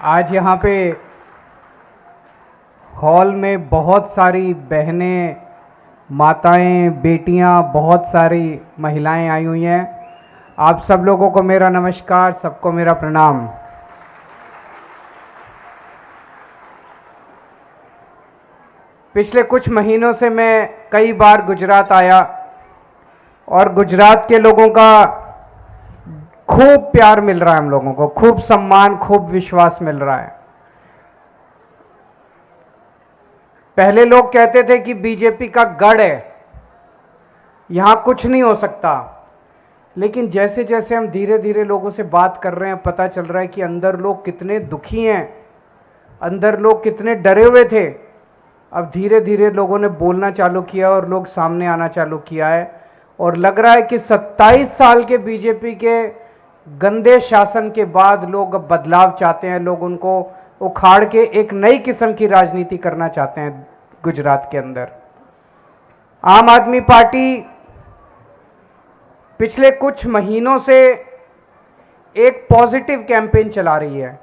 आज यहाँ पे हॉल में बहुत सारी बहनें, माताएं, बेटियां, बहुत सारी महिलाएं आई हुई हैं। आप सब लोगों को मेरा नमस्कार, सबको मेरा प्रणाम। पिछले कुछ महीनों से मैं कई बार गुजरात आया और गुजरात के लोगों का खूब प्यार मिल रहा है, हम लोगों को खूब सम्मान, खूब विश्वास मिल रहा है। पहले लोग कहते थे कि बीजेपी का गढ़ है, यहां कुछ नहीं हो सकता, लेकिन जैसे जैसे हम धीरे धीरे लोगों से बात कर रहे हैं, पता चल रहा है कि अंदर लोग कितने दुखी हैं, अंदर लोग कितने डरे हुए थे। अब धीरे धीरे लोगों ने बोलना चालू किया और लोग सामने आना चालू किया है, और लग रहा है कि 27 साल के बीजेपी के गंदे शासन के बाद लोग अब बदलाव चाहते हैं। लोग उनको उखाड़ के एक नई किस्म की राजनीति करना चाहते हैं गुजरात के अंदर। आम आदमी पार्टी पिछले कुछ महीनों से एक पॉजिटिव कैंपेन चला रही है।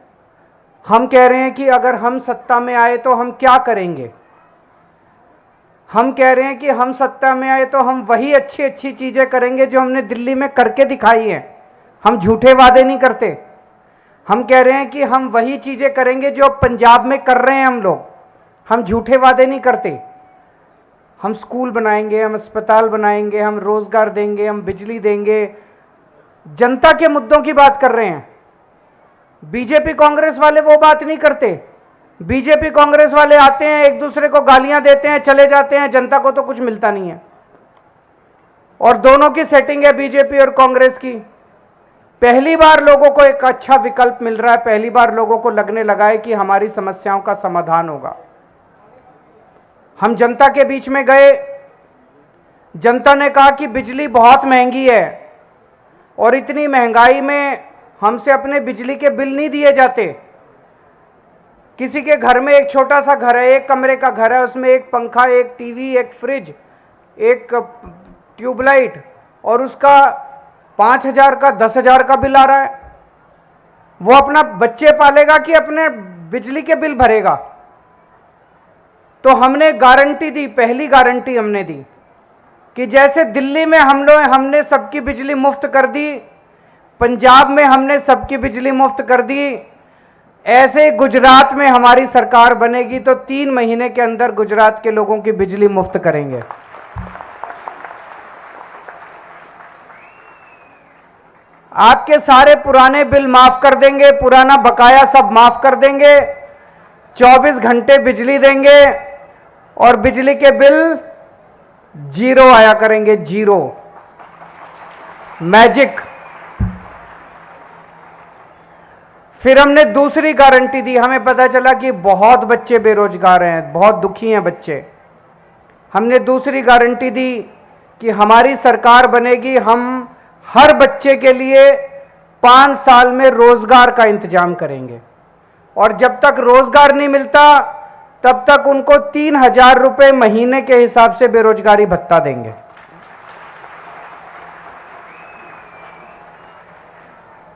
हम कह रहे हैं कि अगर हम सत्ता में आए तो हम क्या करेंगे। हम कह रहे हैं कि हम सत्ता में आए तो हम वही अच्छी अच्छी चीजें करेंगे जो हमने दिल्ली में करके दिखाई हैं। हम झूठे वादे नहीं करते। हम कह रहे हैं कि हम वही चीजें करेंगे जो पंजाब में कर रहे हैं हम लोग। हम झूठे वादे नहीं करते। हम स्कूल बनाएंगे, हम अस्पताल बनाएंगे, हम रोजगार देंगे, हम बिजली देंगे। जनता के मुद्दों की बात कर रहे हैं। बीजेपी कांग्रेस वाले वो बात नहीं करते। बीजेपी कांग्रेस वाले आते हैं, एक दूसरे को गालियां देते हैं, चले जाते हैं, जनता को तो कुछ मिलता नहीं है। और दोनों की सेटिंग है, बीजेपी और कांग्रेस की। पहली बार लोगों को एक अच्छा विकल्प मिल रहा है। पहली बार लोगों को लगने लगा है कि हमारी समस्याओं का समाधान होगा। हम जनता के बीच में गए, जनता ने कहा कि बिजली बहुत महंगी है और इतनी महंगाई में हमसे अपने बिजली के बिल नहीं दिए जाते। किसी के घर में एक छोटा सा घर है, एक कमरे का घर है, उसमें एक पंखा, एक टीवी, एक फ्रिज, एक ट्यूबलाइट, और उसका 5,000 का 10,000 का बिल आ रहा है। वो अपना बच्चे पालेगा कि अपने बिजली के बिल भरेगा। तो हमने गारंटी दी, पहली गारंटी हमने दी कि जैसे दिल्ली में हमने सबकी बिजली मुफ्त कर दी, पंजाब में हमने सबकी बिजली मुफ्त कर दी, ऐसे गुजरात में हमारी सरकार बनेगी तो 3 महीने के अंदर गुजरात के लोगों की बिजली मुफ्त करेंगे। आपके सारे पुराने बिल माफ कर देंगे, पुराना बकाया सब माफ कर देंगे, 24 घंटे बिजली देंगे और बिजली के बिल जीरो आया करेंगे, जीरो, मैजिक। फिर हमने दूसरी गारंटी दी। हमें पता चला कि बहुत बच्चे बेरोजगार हैं, बहुत दुखी हैं बच्चे। हमने दूसरी गारंटी दी कि हमारी सरकार बनेगी, हम हर बच्चे के लिए 5 साल में रोजगार का इंतजाम करेंगे, और जब तक रोजगार नहीं मिलता तब तक उनको 3,000 रुपए महीने के हिसाब से बेरोजगारी भत्ता देंगे।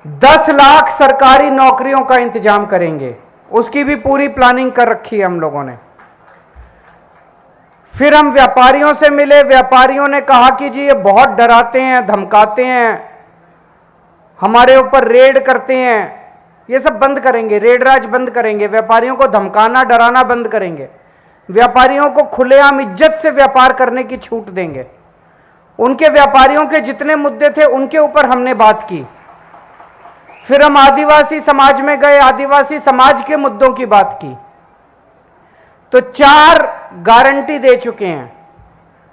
दस लाख सरकारी नौकरियों का इंतजाम करेंगे, उसकी भी पूरी प्लानिंग कर रखी है हम लोगों ने। फिर हम व्यापारियों से मिले। व्यापारियों ने कहा कि जी ये बहुत डराते हैं, धमकाते हैं, हमारे ऊपर रेड करते हैं। ये सब बंद करेंगे, रेड राज बंद करेंगे, व्यापारियों को धमकाना डराना बंद करेंगे, व्यापारियों को खुलेआम इज्जत से व्यापार करने की छूट देंगे। उनके व्यापारियों के जितने मुद्दे थे उनके ऊपर हमने बात की। फिर हम आदिवासी समाज में गए, आदिवासी समाज के मुद्दों की बात की। तो 4 गारंटी दे चुके हैं।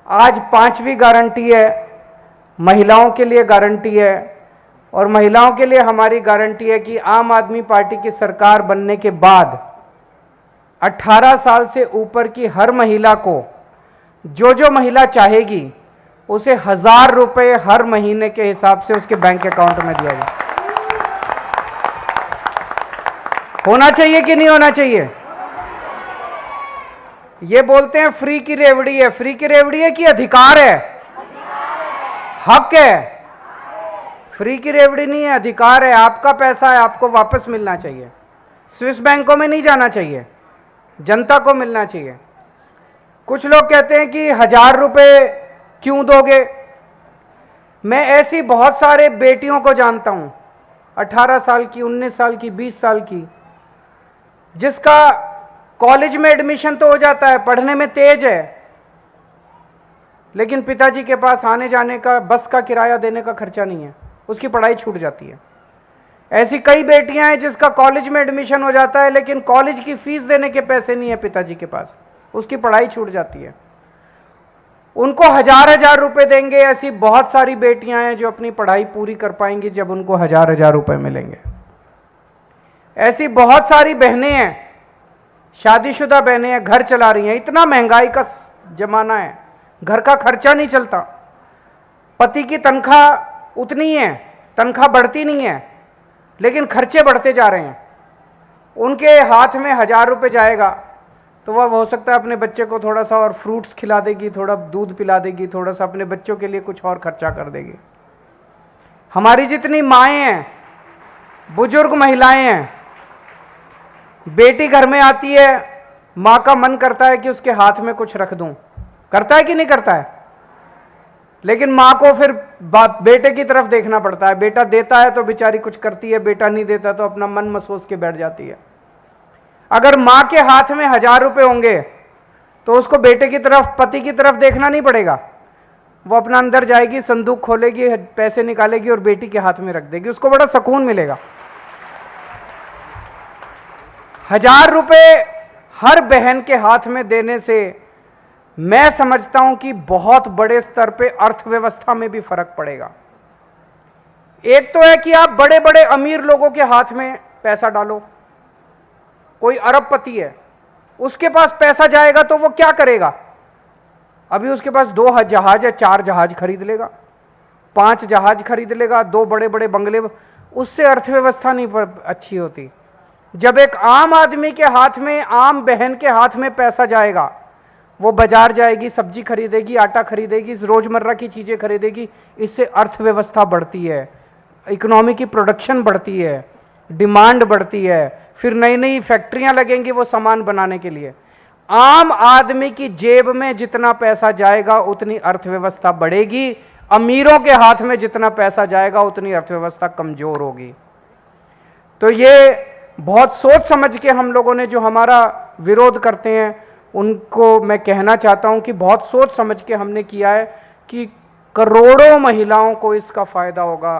आज 5वीं गारंटी है, महिलाओं के लिए गारंटी है। और महिलाओं के लिए हमारी गारंटी है कि आम आदमी पार्टी की सरकार बनने के बाद 18 साल से ऊपर की हर महिला को, जो महिला चाहेगी, उसे 1,000 रुपए हर महीने के हिसाब से उसके बैंक अकाउंट में दिया जाए। होना चाहिए कि नहीं होना चाहिए? ये बोलते हैं फ्री की रेवड़ी है। फ्री की रेवड़ी है कि अधिकार है, हक है? फ्री की रेवड़ी नहीं है, अधिकार है। आपका पैसा है, आपको वापस मिलना चाहिए। स्विस बैंकों में नहीं जाना चाहिए, जनता को मिलना चाहिए। कुछ लोग कहते हैं कि 1000 रुपये क्यों दोगे। मैं ऐसी बहुत सारे बेटियों को जानता हूं, 18 साल की, 19 साल की, 20 साल की, जिसका कॉलेज में एडमिशन तो हो जाता है, पढ़ने में तेज है, लेकिन पिताजी के पास आने जाने का, बस का किराया देने का खर्चा नहीं है, उसकी पढ़ाई छूट जाती है। ऐसी कई बेटियां हैं जिसका कॉलेज में एडमिशन हो जाता है, लेकिन कॉलेज की फीस देने के पैसे नहीं है पिताजी के पास, उसकी पढ़ाई छूट जाती है। उनको 1000 रुपए देंगे। ऐसी बहुत सारी बेटियां हैं जो अपनी पढ़ाई पूरी कर पाएंगी जब उनको 1000 रुपए मिलेंगे। ऐसी बहुत सारी बहनें हैं, शादीशुदा बहनें हैं, घर चला रही हैं। इतना महंगाई का जमाना है, घर का खर्चा नहीं चलता, पति की तनख्वाह उतनी है, तनख्वाह बढ़ती नहीं है, लेकिन खर्चे बढ़ते जा रहे हैं। उनके हाथ में 1000 रुपए जाएगा तो वह हो सकता है अपने बच्चे को थोड़ा सा और फ्रूट्स खिला देगी, थोड़ा दूध पिला देगी, थोड़ा सा अपने बच्चों के लिए कुछ और खर्चा कर देगी। हमारी जितनी माएँ हैं, बुजुर्ग महिलाएं हैं, बेटी घर में आती है, माँ का मन करता है कि उसके हाथ में कुछ रख दूं, करता है कि नहीं करता है? लेकिन माँ को फिर बेटे की तरफ देखना पड़ता है। बेटा देता है तो बेचारी कुछ करती है, बेटा नहीं देता तो अपना मन महसूस के बैठ जाती है। अगर माँ के हाथ में 1000 रुपए होंगे तो उसको बेटे की तरफ, पति की तरफ देखना नहीं पड़ेगा। वो अपना अंदर जाएगी, संदूक खोलेगी, पैसे निकालेगी और बेटी के हाथ में रख देगी, उसको बड़ा सुकून मिलेगा। 1000 रुपए हर बहन के हाथ में देने से मैं समझता हूं कि बहुत बड़े स्तर पे अर्थव्यवस्था में भी फर्क पड़ेगा। एक तो है कि आप बड़े बड़े अमीर लोगों के हाथ में पैसा डालो। कोई अरबपति है, उसके पास पैसा जाएगा तो वो क्या करेगा? अभी उसके पास 2 जहाज या 4 जहाज खरीद लेगा, 5 जहाज खरीद लेगा, 2 बड़े बड़े बंगले। उससे अर्थव्यवस्था नहीं अच्छी होती। जब एक आम आदमी के हाथ में, आम बहन के हाथ में पैसा जाएगा, वो बाजार जाएगी, सब्जी खरीदेगी, आटा खरीदेगी, रोजमर्रा की चीजें खरीदेगी, इससे अर्थव्यवस्था बढ़ती है, इकोनॉमी की प्रोडक्शन बढ़ती है, डिमांड बढ़ती है, फिर नई नई फैक्ट्रियां लगेंगी वो सामान बनाने के लिए। आम आदमी की जेब में जितना पैसा जाएगा उतनी अर्थव्यवस्था बढ़ेगी, अमीरों के हाथ में जितना पैसा जाएगा उतनी अर्थव्यवस्था कमजोर होगी। तो ये बहुत सोच समझ के हम लोगों ने, जो हमारा विरोध करते हैं, उनको मैं कहना चाहता हूं कि बहुत सोच समझ के हमने किया है कि करोड़ों महिलाओं को इसका फायदा होगा,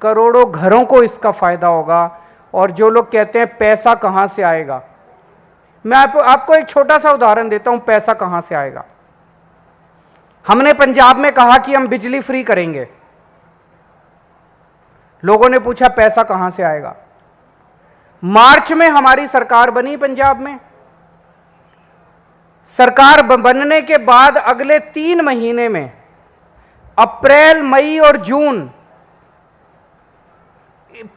करोड़ों घरों को इसका फायदा होगा। और जो लोग कहते हैं पैसा कहां से आएगा, मैं आपको एक छोटा सा उदाहरण देता हूं, पैसा कहां से आएगा। हमने पंजाब में कहा कि हम बिजली फ्री करेंगे, लोगों ने पूछा पैसा कहां से आएगा। मार्च में हमारी सरकार बनी पंजाब में। सरकार बनने के बाद अगले 3 महीने में, अप्रैल, मई और जून,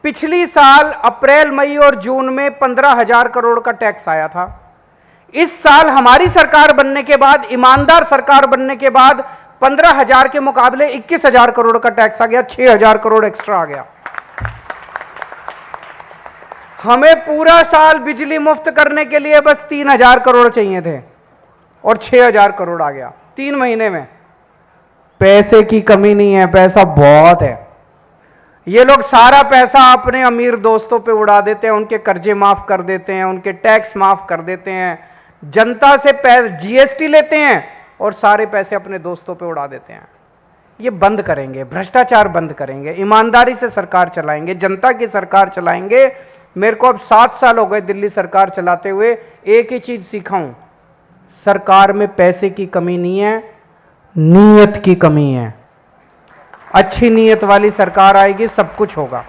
पिछली साल अप्रैल, मई और जून में 15,000 करोड़ का टैक्स आया था। इस साल हमारी सरकार बनने के बाद, ईमानदार सरकार बनने के बाद, 15,000 के मुकाबले 21,000 करोड़ का टैक्स आ गया, 6,000 करोड़ एक्स्ट्रा आ गया। हमें पूरा साल बिजली मुफ्त करने के लिए बस 3,000 करोड़ चाहिए थे और 6,000 करोड़ आ गया 3 महीने में। पैसे की कमी नहीं है, पैसा बहुत है। ये लोग सारा पैसा अपने अमीर दोस्तों पे उड़ा देते हैं, उनके कर्जे माफ कर देते हैं, उनके टैक्स माफ कर देते हैं, जनता से जीएसटी लेते हैं और सारे पैसे अपने दोस्तों पे उड़ा देते हैं। ये बंद करेंगे, भ्रष्टाचार बंद करेंगे, ईमानदारी से सरकार चलाएंगे, जनता की सरकार चलाएंगे। मेरे को अब 7 साल हो गए दिल्ली सरकार चलाते हुए, एक ही चीज सीखा हूं, सरकार में पैसे की कमी नहीं है, नीयत की कमी है। अच्छी नीयत वाली सरकार आएगी, सब कुछ होगा।